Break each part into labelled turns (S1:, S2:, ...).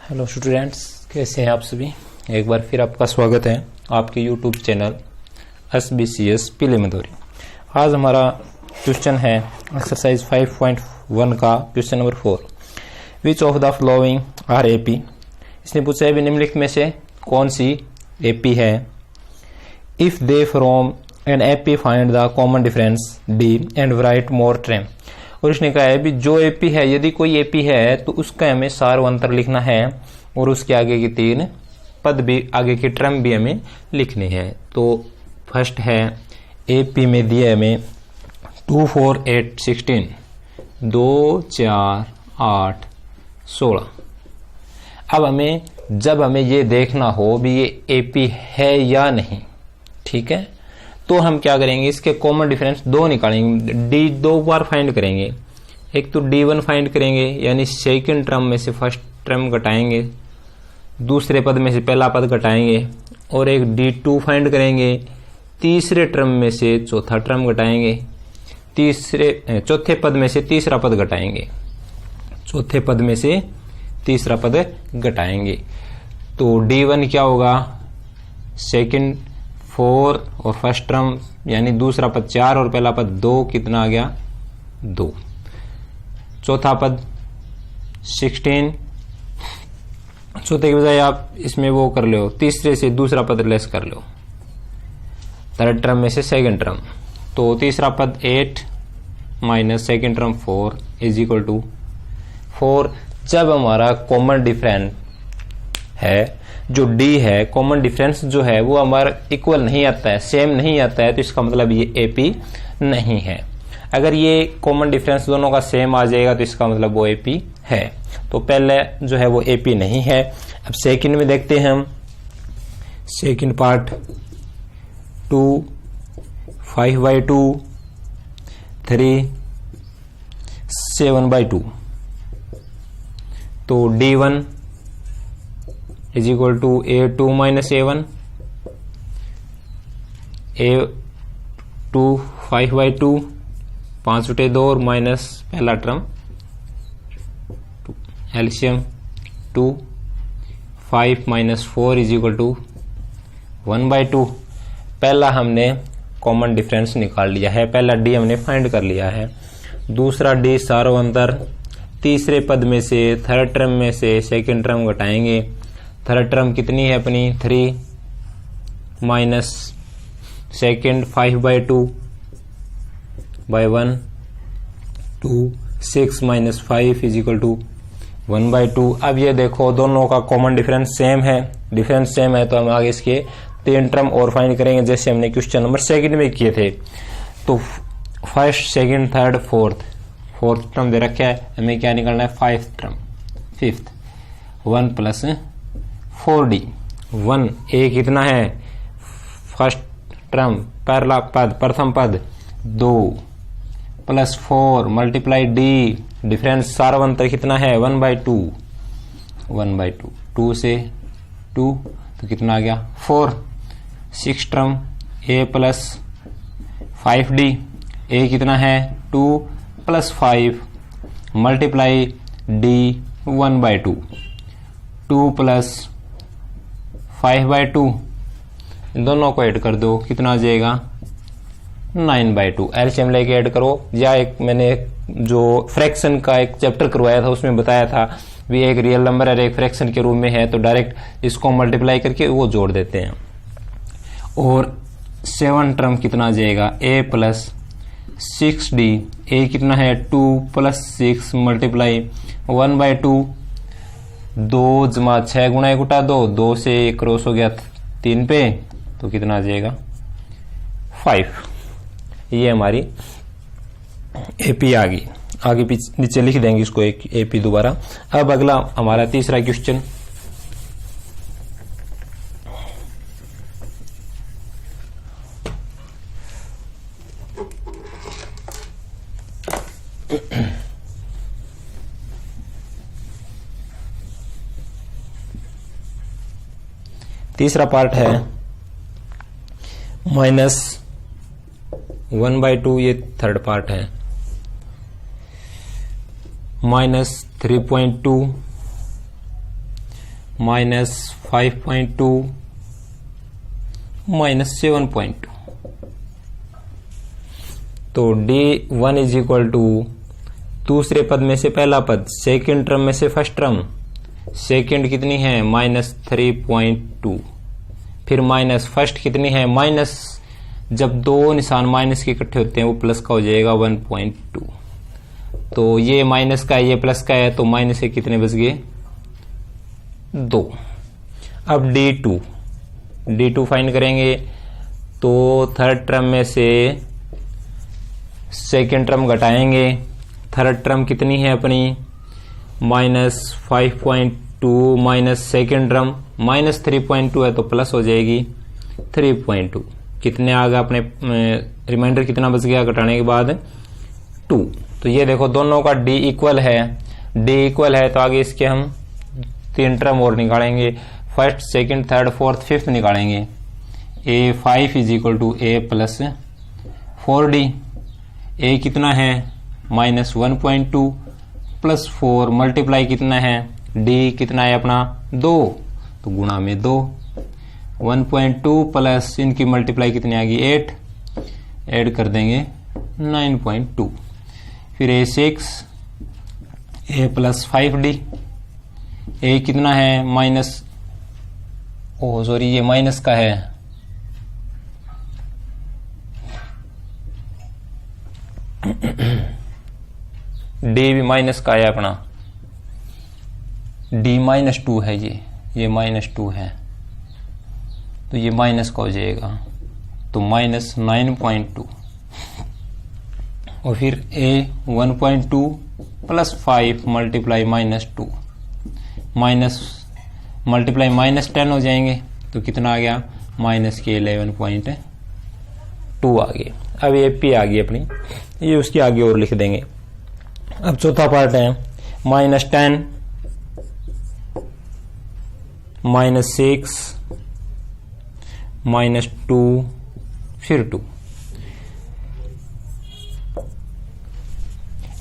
S1: Hello students, कैसे हैं आप सभी। एक बार फिर आपका स्वागत है आपके यूट्यूब चैनल SBCS प्रीलिमिनरी। आज हमारा क्वेश्चन है एक्सरसाइज 5.1 का question number 4। Which of the following are AP। इसने पूछा है निम्नलिखित में से कौन सी AP है। If they from an AP find the common difference D and write more term. और इसने कहा है भी जो AP है, यदि कोई AP है तो उसका हमें सार अंतर लिखना है और उसके आगे की तीन पद भी, आगे की टर्म भी हमें लिखनी है। तो फर्स्ट है AP में दिया हमें 2 4 8 16, 2 4 8 16। अब हमें जब हमें ये देखना हो भी ये AP है या नहीं, ठीक है, तो हम क्या करेंगे, इसके कॉमन डिफरेंस दो निकालेंगे। D दो बार फाइंड करेंगे। एक तो D1 फाइंड करेंगे, यानी सेकंड टर्म में से फर्स्ट टर्म घटाएंगे, दूसरे पद में से पहला पद घटाएंगे, और एक D2 फाइंड करेंगे, तीसरे टर्म में से चौथा टर्म घटाएंगे, चौथे पद में से तीसरा पद घटाएंगे, चौथे पद में से तीसरा पद घटाएंगे। तो D1 क्या होगा, सेकंड 4 और फर्स्ट टर्म यानी दूसरा पद 4 और पहला पद 2, कितना आ गया 2। चौथा पद 16, चौथे के बजाय आप इसमें वो कर लो, तीसरे से दूसरा पद लेस कर लो, थर्ड टर्म में से सेकंड टर्म। तो तीसरा पद 8 minus second term 4 is equal to 4। जब हमारा कॉमन डिफरेंस है जो D है, कॉमन डिफरेंस जो है वो हमारा इक्वल नहीं आता है, सेम नहीं आता है, तो इसका मतलब ये AP नहीं है। अगर ये कॉमन डिफरेंस दोनों का सेम आ जाएगा तो इसका मतलब वो AP है। तो पहले जो है वो AP नहीं है। अब सेकंड में देखते हैं हम। Second part 2 5/2 3 7/2। तो D1 is equal to A2 minus A1, A2 5/2, 5/2 और माइनस पहला term LCM 2, 5 minus 4 is equal to 1/2। पहला हमने कॉमन डिफरेंस निकाल लिया है, पहला D हमने फाइंड कर लिया है। दूसरा D सारो अंतर, तीसरे पद में से थर्ड टर्म में से सेकंड टर्म घटाएंगे। थर्ड टर्म कितनी है अपनी 3 minus second 5/2 by 1 2 6 minus 5 is equal to 1/2। अब ये देखो दोनों का कॉमन डिफरेंस सेम है, डिफरेंस सेम है, तो हम आगे इसके तीन टर्म और फाइंड करेंगे जैसे हमने क्वेश्चन नंबर सेकंड में किए थे। तो first second third fourth term दे रखा है, हमें क्या निकालना है, फिफ्थ 1 प्लस 4D 1 A कितना है, फर्स्ट टर्म पहला पद प्रथम पद 2 प्लस 4 मल्टीप्लाई D डिफरेंस सार्वंतर कितना है 1/2 2 से 2 तो कितना आ गया 4। 6 term A plus 5D, A कितना है 2 प्लस 5 मल्टीप्लाई D 1/2 2 प्लस 5/2, इन दोनों को ऐड कर दो, कितना आ जाएगा 9/2। एलसीएम लेके ऐड करो, या एक मैंने जो फ्रैक्शन का एक चैप्टर करवाया था उसमें बताया था भी एक रियल नंबर है एक फ्रैक्शन के रूप में है, तो डायरेक्ट इसको मल्टीप्लाई करके वो जोड़ देते हैं। और 7 टर्म कितना आ जाएगा A प्लस 6D, A कितना है 2 प्लस 6 मल्टीप्लाई 1/2 2 जमा 6 गुणा 1 उठा 2 से 1 क्रॉस हो गया 3 पे, तो कितना आ जाएगा 5। ये हमारी AP आ गई। आगे नीचे लिख देंगे इसको एक AP दोबारा। अब अगला हमारा तीसरा क्वेश्चन। तीसरा पार्ट है -1/2, ये थर्ड पार्ट है, -3.2 -5.2 -7.2। तो D1 इज इक्वल टू दूसरे पद में से पहला पद, सेकेंड टर्म में से फर्स्ट टर्म, सेकेंड कितनी है -3.2, फिर माइनस फर्स्ट कितनी है माइनस, जब दो निशान माइनस के इकट्ठे होते हैं वो प्लस का हो जाएगा 1.2। तो ये माइनस का है ये प्लस का है, तो माइनस से कितने बच गए 2। अब D2 फाइंड करेंगे तो थर्ड टर्म में से सेकेंड टर्म घटाएंगे, थर्ड टर्म कितनी है अपनी -5.2 माइनस सेकेंड टर्म -3.2 है तो प्लस हो जाएगी 3.2। कितने आ गया अपने रिमाइंडर कितना बच गया घटाने के बाद 2। तो ये देखो दोनों का D इक्वल है तो आगे इसके हम 3 टर्म और निकालेंगे, first second third fourth fifth निकालेंगे। A5 is equal to A plus 4D। A कितना है -1.2 प्लस 4 मल्टीप्लाई कितना है D कितना है अपना 2, तो गुणा में 2, 1.2 प्लस इनकी मल्टीप्लाई कितनी आ गई 8, ऐड कर देंगे 9.2। फिर A6 A plus 5D। A कितना है ये माइनस का है, D भी माइनस का है अपना, D -2 है, ये -2 है तो ये माइनस का हो जाएगा, तो -9.2। और फिर A 1.2 प्लस 5 मल्टीप्लाई -2 मल्टीप्लाई -10 हो जाएंगे, तो कितना आ गया -11.2 आ गए। अब ये P आ गई अपनी, ये उसके आगे और लिख देंगे। अब चौथा पार्ट है -10 -6 -2 फिर 2।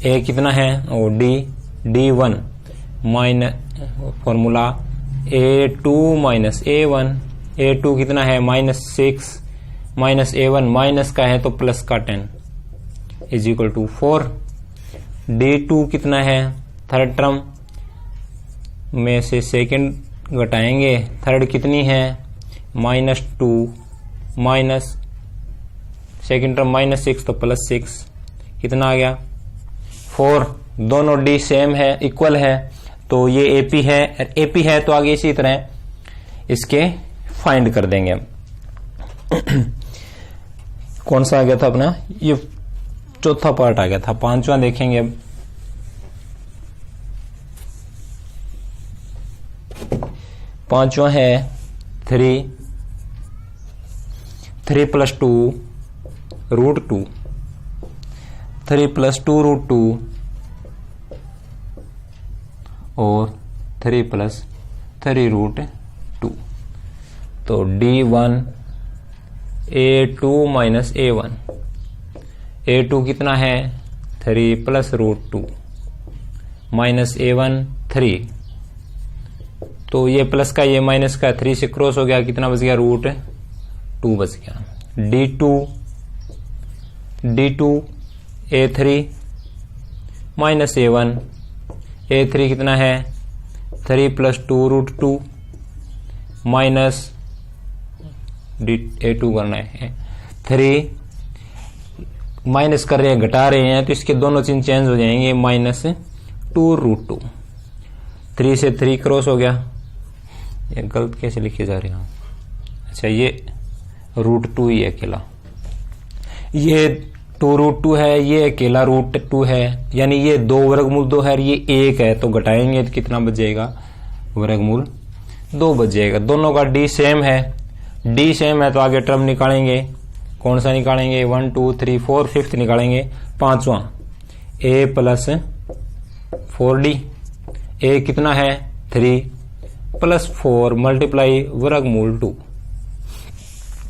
S1: A कितना है और D1 formula A2 A1। A2 कितना है -6 A1 माइनस का है तो प्लस का 10 इज इक्वल टू 4। D2 कितना है थर्ड टर्म में से सेकंड घटाएंगे, थर्ड कितनी है -2 माइनस सेकंड टर्म -6 तो +6 कितना आ गया 4। दोनों D सेम है इक्वल है तो ये AP है तो आगे इसी तरह इसके फाइंड कर देंगे हम। कौन सा आ गया था अपना, ये चौथा पार्ट आ गया था। पांचवा देखेंगे अब। पांचवा है 3 + 2 √2, 3 + 2 √2 और 3 + 3 √2। तो D1 A2 -A1। A2 कितना है 3 + √2 -A1 3, तो ये प्लस का ये माइनस का 3 से क्रॉस हो गया, कितना बच गया √2 बच गया। D2 A3 -A1। A3 कितना है 3 + 2 √2 माइनस A2 करना है 3 माइनस कर रहे हैं घटा रहे हैं तो इसके दोनों चिन्ह चेंज हो जाएंगे -2 √2। 3 से 3 क्रॉस हो गया, ये गलत कैसे लिखे जा रहे हैं। अच्छा ये √2 ही अकेला, ये 2 √2 है, ये अकेला √2 है, यानी ये 2 वर्गमूल 2 है और ये 1 है तो घटाएंगे तो कितना बच जाएगा वर्गमूल 2 बच जाएगा। दोनों का D सेम है, D सेम है तो आगे टर्म निकालेंगे। कौन सा निकालेंगे 1 2 3 4 फिफ्थ निकालेंगे। पांचवा A + 4D। A कितना है 3 + 4 मल्टीप्लाई वर्गमूल 2।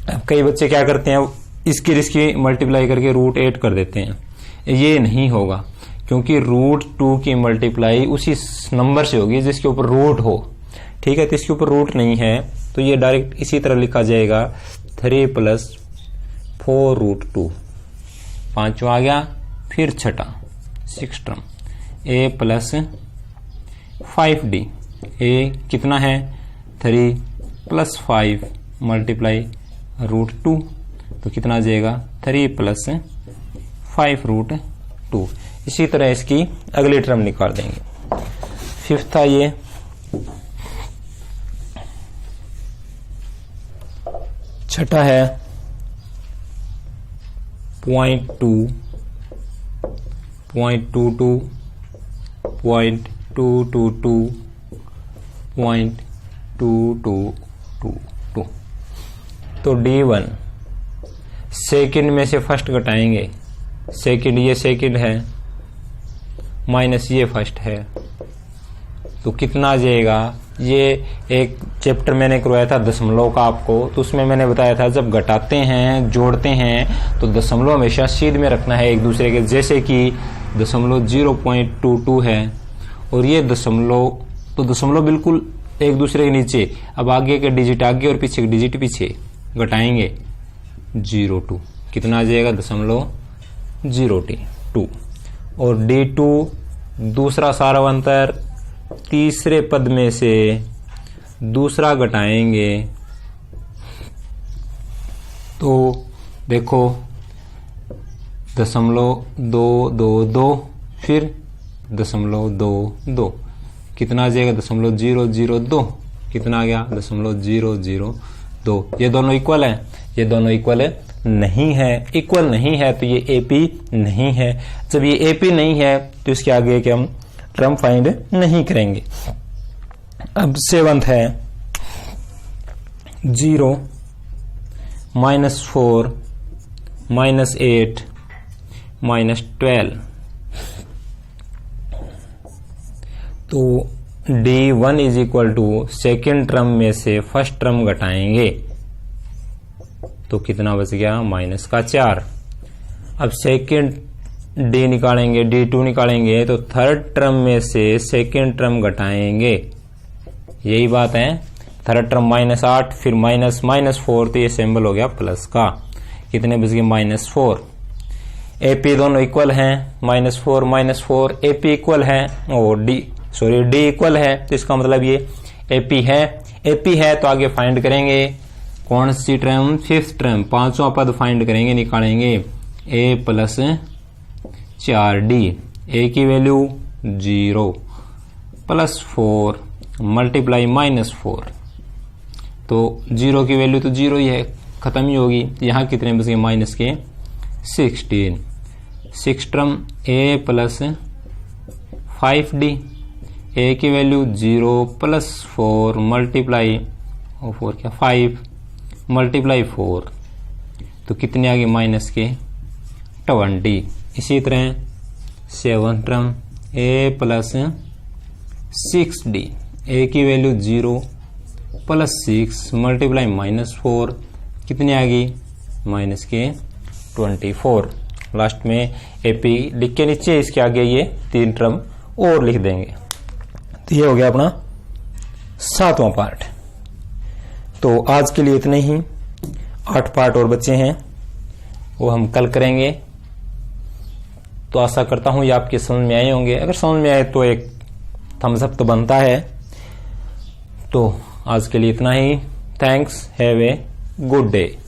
S1: अब कई बच्चे क्या करते हैं इसकी मल्टीप्लाई करके √8 कर देते हैं, ये नहीं होगा क्योंकि √2 की मल्टीप्लाई उसी नंबर से होगी जिसके ऊपर रूट हो। ठीक है, तो इसके ऊपर रूट नहीं है तो ये डायरेक्ट इसी तरह लिखा जाएगा 3 + 4√2, पांचवा आ गया, फिर छठा 6 टर्म a + 5d, a कितना है 3 + 5 × √2, तो कितना आ जाएगा 3 + 5√2। इसी तरह इसकी अगली टर्म निकाल देंगे। फिफ्थ था ये, छठा है 0.2, 0.22, 0.222, 0.2222। तो D1 सेकंड में से फर्स्ट घटाएंगे, सेकंड ये सेकंड है माइनस ये फर्स्ट है, तो कितना आ जाएगा। ये एक चैप्टर मैंने करवाया था दशमलव का आपको, तो उसमें मैंने बताया था जब घटाते हैं जोड़ते हैं तो दशमलव हमेशा सीध में रखना है एक दूसरे के, जैसे कि दशमलव 0.22 है और ये दशमलव, तो दशमलव बिल्कुल एक दूसरे के नीचे, अब आगे के डिजिट आगे और पीछे के डिजिट पीछे घटाएंगे 0.2, कितना आ जाएगा 0.02। और D2 दूसरा सारावंतर तीसरे पद में से दूसरा घटाएंगे, तो देखो 0.222, फिर 0.22, कितना आ जाएगा 0.002, कितना आ गया 0.002। ये दोनों इक्वल है, ये दोनों इक्वल नहीं है, इक्वल नहीं है तो ये एपी नहीं है। जब ये एपी नहीं है तो इसके आगे के हम टर्म फाइंड नहीं करेंगे। अब सेवंथ है 0, -4, -8, -12। तो D1 = सेकेंड टर्म में से फर्स्ट टर्म घटाएंगे तो कितना बच गया -4। अब सेकेंड D निकालेंगे, D2 निकालेंगे तो थर्ड टर्म में से सेकेंड टर्म घटाएंगे, यही बात है। थर्ड टर्म -8, फिर -4, तो ये सिंबल हो गया प्लस का, कितने बच गए -4। AP दोनों इक्वल हैं, -4 AP इक्वल है और D इक्वल है, तो इसका मतलब ये AP है तो आगे फाइंड करेंगे कौन सी टर्म, फिफ्थ टर्म, पांचवा पद फाइंड करेंगे, निकालेंगे A + 4D, A की वैल्यू 0 + 4 × -4, तो 0 की वैल्यू तो 0 ही है, खत्म ही होगी। यहाँ कितने बच गए माइनस के 16। 6 टर्म A + 5D, A की वैल्यू 0 + 4 × 5 × 4, तो कितने आ गए माइनस के 20। इसी तरह 7 टर्म A + 6D, A की वैल्यू 0 + 6 × -4, कितनी आ गई माइनस के 24। लास्ट में AP लिख के नीचे इसके आगे ये 3 टर्म और लिख देंगे। तो ये हो गया अपना 7वां पार्ट। तो आज के लिए इतने ही, 8 पार्ट और बचे हैं, वो हम कल करेंगे। तो आशा करता हूं ये आपके समझ में आए होंगे। अगर समझ में आए तो एक थम्स अप तो बनता है। तो आज के लिए इतना ही। Thanks, have a good day.